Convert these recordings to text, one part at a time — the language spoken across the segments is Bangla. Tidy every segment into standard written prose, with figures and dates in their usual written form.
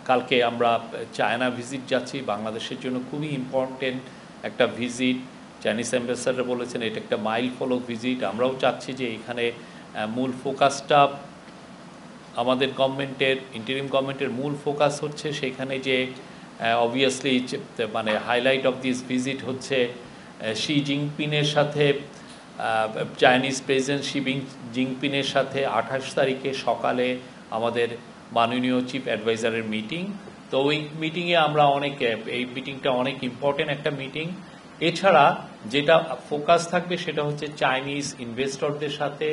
কালকে আমরা চায়না ভিজিট যাচ্ছি, বাংলাদেশের জন্য খুবই ইম্পর্টেন্ট একটা ভিজিট। চাইনিজ অ্যাম্বাসেডর বলেছেন এটা একটা মাইল ফলো ভিজিট। আমরাও চাচ্ছি যে এখানে মূল ফোকাসটা আমাদের গভর্নমেন্টের, ইন্টারিম গভর্নমেন্টের মূল ফোকাস হচ্ছে সেখানে যে অবভিয়াসলি মানে হাইলাইট অফ দিস ভিজিট হচ্ছে শি জিনপিংয়ের সাথে, চাইনিজ প্রেসিডেন্ট শি জিনপিংয়ের সাথে 28 তারিখে সকালে আমাদের মাননীয় চিফ অ্যাডভাইজারের মিটিং। তো ওই মিটিংয়ে আমরা এই মিটিংটা অনেক ইম্পর্টেন্ট একটা মিটিং। এছাড়া যেটা ফোকাস থাকবে সেটা হচ্ছে চাইনিজ ইনভেস্টরদের সাথে,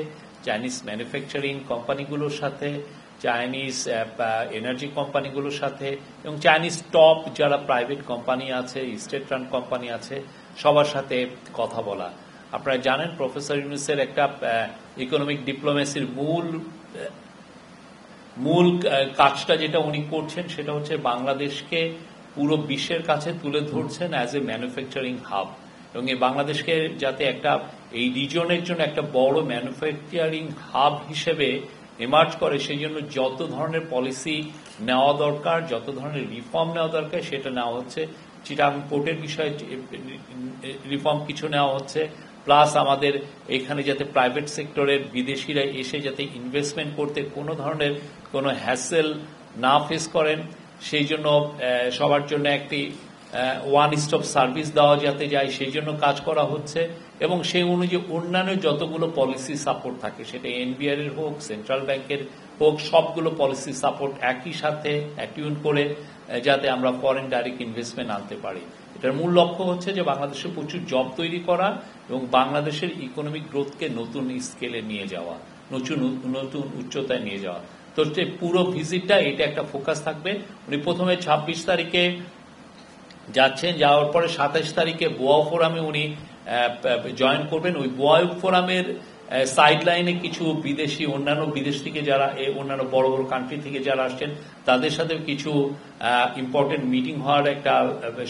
চাইনিজ ম্যানুফ্যাকচারিং কোম্পানিগুলোর সাথে, চাইনিজ এনার্জি কোম্পানিগুলোর সাথে এবং চাইনিজ টপ যারা প্রাইভেট কোম্পানি আছে, স্টেট রান কোম্পানি আছে, সবার সাথে কথা বলা। আপনারা জানেন প্রফেসর ইউনূসের একটা ইকোনমিক ডিপ্লোমেসির মূল কাজটা যেটা উনি করছেন সেটা হচ্ছে বাংলাদেশকে পুরো বিশ্বের কাছে তুলে ধরছেন অ্যাজ এ ম্যানুফ্যাকচারিং হাব, এবং এই বাংলাদেশকে যাতে এই রিজনের জন্য একটা বড় ম্যানুফ্যাকচারিং হাব হিসেবে এমার্জ করে, সেই জন্য যত ধরনের পলিসি নেওয়া দরকার, যত ধরনের রিফর্ম নেওয়া দরকার সেটা নেওয়া হচ্ছে। চিটাগং পোর্টের বিষয়ে রিফর্ম কিছু নেওয়া হচ্ছে, প্লাস আমাদের এখানে যাতে প্রাইভেট সেক্টরের বিদেশিরা এসে যাতে ইনভেস্টমেন্ট করতে কোনো হ্যাসেল না ফেস করেন, সেই জন্য সবার জন্য একটি ওয়ান স্টপ সার্ভিস দেওয়া যাতে যায় সেই জন্য কাজ করা হচ্ছে। এবং সেই অনুযায়ী অন্যান্য যতগুলো পলিসি সাপোর্ট থাকে, সেটা এনবিআর এর হোক, সেন্ট্রাল ব্যাংকের হোক, সবগুলো পলিসি সাপোর্ট একই সাথে অ্যাটিউন করে যাতে আমরা ফরেন ডাইরেক্ট ইনভেস্টমেন্ট আনতে পারি। এটার মূল লক্ষ্য হচ্ছে যে বাংলাদেশে প্রচুর জব তৈরি করা এবং বাংলাদেশের ইকোনমিক গ্রোথকে নতুন স্কেলে নিয়ে যাওয়া, নতুন উচ্চতায় নিয়ে যাওয়া। তো পুরো ভিজিটটা এটা একটা ফোকাস থাকবে। উনি প্রথমে 26 তারিখে যাচ্ছেন, যাওয়ার পরে 27 তারিখে বোয়া ফোরামে উনি জয়েন করবেন। ওই বোয়া ফোরামের সাইড লাইনে কিছু অন্যান্য বিদেশ থেকে যারা অন্যান্য বড় বড় কান্ট্রি থেকে যারা আসছেন তাদের সাথে কিছু ইম্পর্টেন্ট মিটিং হওয়ার একটা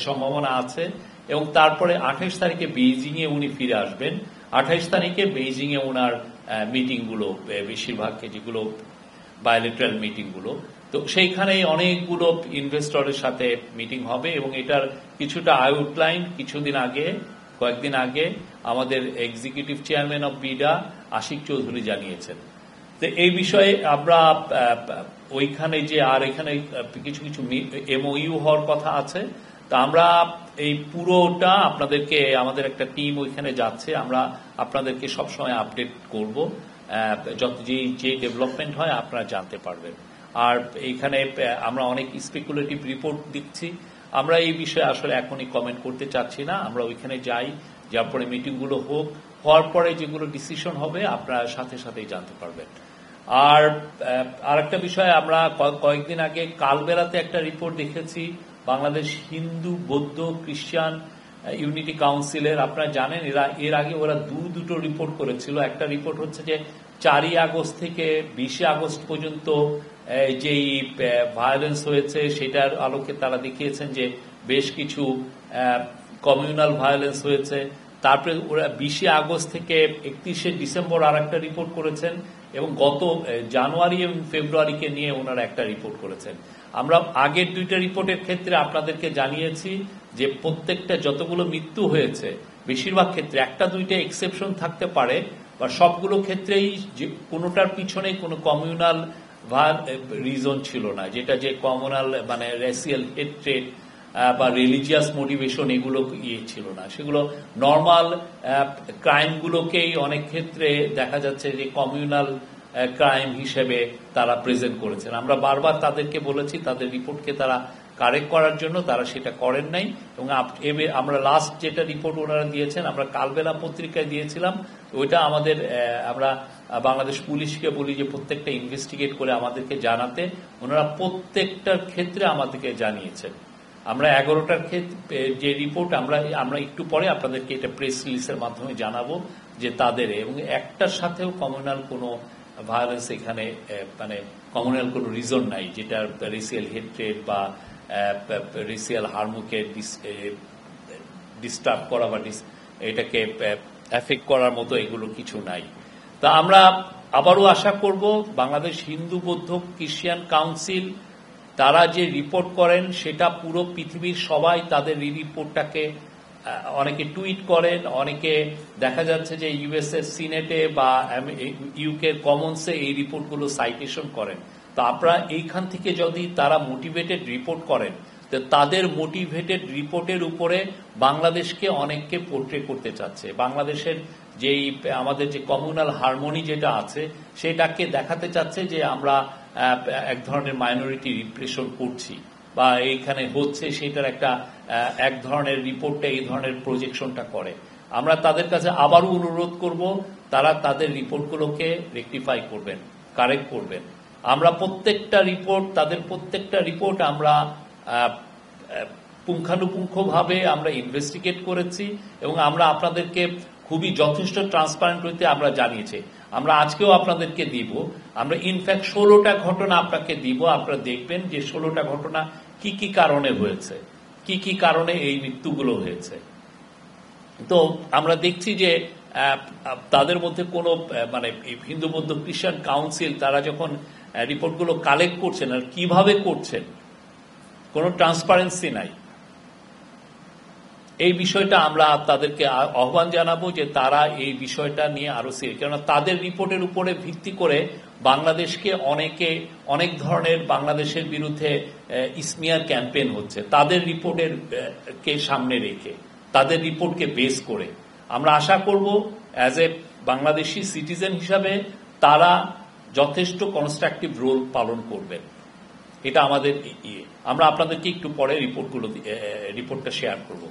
সম্ভাবনা আছে। এবং তারপরে 28 তারিখে বেইজিং এ উনি ফিরে আসবেন। 28 তারিখে বেইজিং এ ওনার মিটিংগুলো বেশিরভাগ যেগুলো বায়োলেটারাল মিটিংগুলো, তো সেইখানে অনেকগুলো ইনভেস্টরের সাথে মিটিং হবে এবং এটার কিছুটা আউটলাইন কয়েকদিন আগে আমাদের executive chairman of BIDA Ashik Chowdhury জানিয়েছেন। তো এই বিষয়ে আমরা ওইখানে এখানে কিছু এমওইউ হওয়ার কথা আছে। তা আমরা এই পুরোটা আমাদের একটা টিম ওইখানে যাচ্ছে, আমরা আপনাদেরকে সবসময় আপডেট করব, যে ডেভেলপমেন্ট হয় আপনারা জানতে পারবেন। আর এইখানে আমরা অনেক স্পেকুলেটিভ রিপোর্ট দিচ্ছি, আমরা এই বিষয়ে আসলে এখনই কমেন্ট করতে চাচ্ছি না। আমরা ওইখানে যাই, যার পরে মিটিংগুলো হওয়ার পরে যেগুলো ডিসিশন হবে আপনারা সাথে সাথেই জানতে পারবেন। আর একটা বিষয়, আমরা কয়েকদিন আগে কালবেলাতে একটা রিপোর্ট দেখেছি বাংলাদেশ হিন্দু, বৌদ্ধ, খ্রিস্টান ইউনিটি কাউন্সিলের। আপনারা জানেন এর আগে ওরা দুটো রিপোর্ট করেছিল। একটা রিপোর্ট হচ্ছে যে 4ই আগস্ট থেকে 20 আগস্ট পর্যন্ত যেই ভায়োলেন্স হয়েছে সেটার আলোকে তারা দেখিয়েছেন যে বেশ কিছু কমিউনাল ভায়োলেন্স হয়েছে। তারপরে ওরা 20 আগস্ট থেকে 31শে ডিসেম্বর আর একটা রিপোর্ট করেছেন এবং গত জানুয়ারি এবং ফেব্রুয়ারিকে নিয়ে ওনারা একটা রিপোর্ট করেছেন। আমরা আগের দুইটা রিপোর্টের ক্ষেত্রে আপনাদেরকে জানিয়েছি যে প্রত্যেকটা যতগুলো মৃত্যু হয়েছে বেশিরভাগ ক্ষেত্রে একটা দুইটা এক্সেপশন থাকতে পারে, বা সবগুলো ক্ষেত্রেই কোনোটার পিছনে কোনো কমিউনাল রিজন ছিল না, যেটা যে কমিউনাল মানে রেসিয়াল হেট্রেড বা রিলিজিয়াস মোটিভেশন এগুলো ছিল না। সেগুলো নর্মাল ক্রাইমগুলোকেই অনেক ক্ষেত্রে দেখা যাচ্ছে যে কমিউনাল ক্রাইম হিসেবে তারা প্রেজেন্ট করেছেন। আমরা বারবার তাদেরকে বলেছি তাদের রিপোর্টকে তারা কারেক্ট করার জন্য, তারা সেটা করেন নাই। এবং আমরা লাস্ট যেটা রিপোর্ট ওনারা দিয়েছেন আমরা কালবেলা পত্রিকায় দিয়েছিলাম, ওইটা আমরা বাংলাদেশ পুলিশকে বলি যে প্রত্যেকটা ইনভেস্টিগেট করে আমাদেরকে জানাতে, ওনারা প্রত্যেকটার ক্ষেত্রে আমাদেরকে জানিয়েছেন। আমরা 11টার ক্ষেত্রে যে রিপোর্ট আমরা একটু পরে আপনাদেরকে এটা প্রেস রিলিজের মাধ্যমে জানাবো যে তাদের, এবং একটার সাথেও কমিউনাল কোনো ভায়োলেন্স এখানে মানে কমিউনাল কোনো রিজন নাই যেটা রেসিয়াল হেট্রেড বা রেসিয়াল হার্মকে ডিস্টার্ব করা বা এটাকে এফেক্ট করার মতো এগুলো কিছু নাই। তা আমরা আবারও আশা করব বাংলাদেশ হিন্দু, বৌদ্ধ, খ্রিস্টান কাউন্সিল তারা যে রিপোর্ট করেন সেটা পুরো পৃথিবীর সবাই তাদের এই রিপোর্টটাকে অনেকে টুইট করেন, অনেকে দেখা যাচ্ছে যে ইউএস এর সিনেটে বা ইউকে কমন্সে এই রিপোর্টগুলো সাইটেশন করেন। তো আপনারা এইখান থেকে যদি তারা মোটিভেটেড রিপোর্ট করেন, তো তাদের মোটিভেটেড রিপোর্টের উপরে বাংলাদেশকে অনেককে পোর্ট্রে করতে চাচ্ছে। বাংলাদেশের যেই আমাদের যে কমিউনাল হারমোনি যেটা আছে সেটাকে দেখাতে চাচ্ছে যে আমরা এক ধরনের মাইনরিটি রিপ্রেশন করছি বা এইখানে হচ্ছে, সেটার একটা এক ধরনের রিপোর্টটা এই ধরনের প্রজেকশনটা করে। আমরা তাদের কাছে আবারও অনুরোধ করব তারা তাদের রিপোর্টগুলোকে রেকটিফাই করবেন, কারেক্ট করবেন। আমরা প্রত্যেকটা রিপোর্ট, তাদের প্রত্যেকটা রিপোর্ট আমরা পুঙ্খানুপুঙ্খভাবে আমরা ইনভেস্টিগেট করেছি এবং আমরা আপনাদেরকে খুবই যথেষ্ট ট্রান্সপারেন্ট হইতে আমরা জানিয়েছি। আমরা আজকেও আপনাদেরকে দিব, আমরা ইনফ্যাক্ট 16টা ঘটনা আপনাকে দিব। আপনারা দেখবেন যে 16টা ঘটনা কি কি কারণে হয়েছে, কি কি কারণে এই মৃত্যুগুলো হয়েছে। তো আমরা দেখছি যে তাদের মধ্যে কোনো মানে হিন্দু বৌদ্ধ খ্রিস্টান কাউন্সিল তারা যখন রিপোর্টগুলো কালেক্ট করছেন আর কিভাবে করছেন, কোনো ট্রান্সপারেন্সি নাই। এই বিষয়টা আমরা তাদেরকে আহ্বান জানাবো যে তারা এই বিষয়টা নিয়ে আরো সিরিয়াস, কেননা তাদের রিপোর্টের উপরে ভিত্তি করে বাংলাদেশকে অনেক ধরনের বাংলাদেশের বিরুদ্ধে ইসমিয়ার ক্যাম্পেইন হচ্ছে তাদের রিপোর্টের কে সামনে রেখে, তাদের রিপোর্টকে বেস করে। আমরা আশা করব অ্যাজ এ বাংলাদেশি সিটিজেন হিসাবে তারা যথেষ্ট কনস্ট্রাকটিভ রোল পালন করবেন। এটা আমাদের আমরা আপনাদেরকে একটু পরে রিপোর্টটা শেয়ার করব।